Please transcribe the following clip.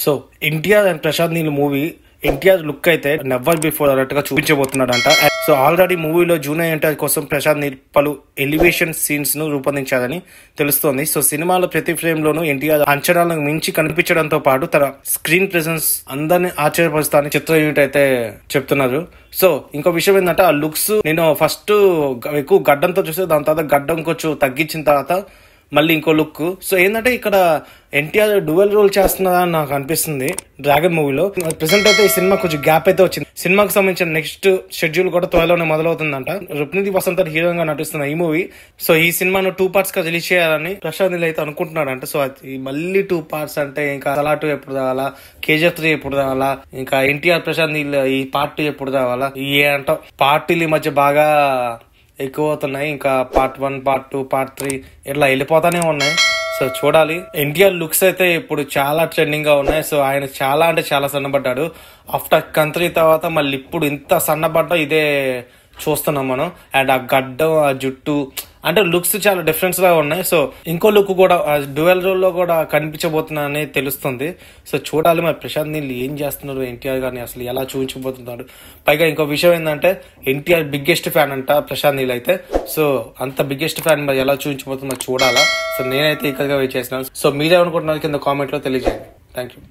So NTR and Prashanth Neel movie NTR look అయితే never before అన్నట్టుగా చూపించబోతున్నాడంట. సో ఆల్రెడీ మూవీలో జూనియర్ ఎన్టీఆర్ కోసం ప్రశాంత్ నీల్ పలు ఎలివేషన్ సీన్స్ ను రూపొందించాలని తెలుస్తోంది. సో సినిమాలో ప్రతి ఫ్రేమ్ లోనూ ఎన్టీఆర్ అంచనాలను మించి కనిపించడంతో పాటు తన స్క్రీన్ ప్రెసెన్స్ అందరినీ ఆశ్చర్యపరుస్తానని చిత్ర యూనిట్ అయితే చెప్తున్నారు. సో ఇంకో విషయం ఏంటంటే ఆ లుక్స్ నేను ఫస్ట్ ఎక్కువ గడ్డంతో చూస్తే దాని తర్వాత గడ్డం కొంచెం తగ్గించిన తర్వాత మళ్ళీ ఇంకో లుక్. సో ఏంటంటే ఇక్కడ ఎన్టీఆర్ డ్యూయల్ రోల్ చేస్తున్నదా అని నాకు అనిపిస్తుంది డ్రాగన్ మూవీలో. ప్రెసెంట్ అయితే ఈ సినిమా కొంచెం గ్యాప్ అయితే వచ్చింది. సినిమాకి సంబంధించిన నెక్స్ట్ షెడ్యూల్ కూడా త్వరలోనే మొదలవుతుందంట. రుక్మిణి వసంత్ హీరోయిన్ గా నటిస్తున్న ఈ మూవీ. సో ఈ సినిమాను 2 parts గా రిలీజ్ చేయాలని ప్రశాంత్ నీల్ అయితే అనుకుంటున్నాడంట. సో మళ్ళీ 2 parts అంటే ఇంకా సలాటు ఎప్పుడు రావాలా, KGF 3 ఎప్పుడు రావాలా, ఇంకా ఎన్టీఆర్ ప్రశాంత్ నీల్ ఈ పార్ట్ 2 ఎప్పుడు రావాలా, ఈ అంట పార్టీలు ఈ మధ్య బాగా ఎక్కువ అవుతున్నాయి. ఇంకా పార్ట్ 1, పార్ట్ 2, పార్ట్ 3 ఇట్లా వెళ్ళిపోతానే ఉన్నాయి. సో చూడాలి. ఎన్టీఆర్ లుక్స్ అయితే ఇప్పుడు చాలా ట్రెండింగ్ గా ఉన్నాయి. సో ఆయన చాలా అంటే చాలా సన్నబడ్డాడు. ఆఫ్టర్ కంత్రి తర్వాత మళ్ళీ ఇప్పుడు ఇంత సన్నబడ్డా ఇదే చూస్తున్నాం మనం. అండ్ ఆ గడ్డం, ఆ జుట్టు అంటే లుక్స్ చాలా డిఫరెన్స్ గా ఉన్నాయి. సో ఇంకో లుక్ కూడా డ్యూయల్ రోల్ లో కూడా కనిపించబోతున్నాయని తెలుస్తుంది. సో చూడాలి మరి ప్రశాంత్ నీల్ ఏం చేస్తున్నారు, ఎన్టీఆర్ గారిని అసలు ఎలా చూపించబోతున్నాడు. పైగా ఇంకో విషయం ఏంటంటే ఎన్టీఆర్ బిగ్గెస్ట్ ఫ్యాన్ అంట ప్రశాంత్ నీల్ అయితే. సో అంత బిగ్గెస్ట్ ఫ్యాన్ మరి ఎలా చూపించబోతుందో చూడాలా. సో నేనైతే ఇక్కడ వెయిట్ చేస్తున్నాను. సో మీరేమనుకుంటున్నారు కింద కామెంట్ లో తెలియజేయండి. Thank you.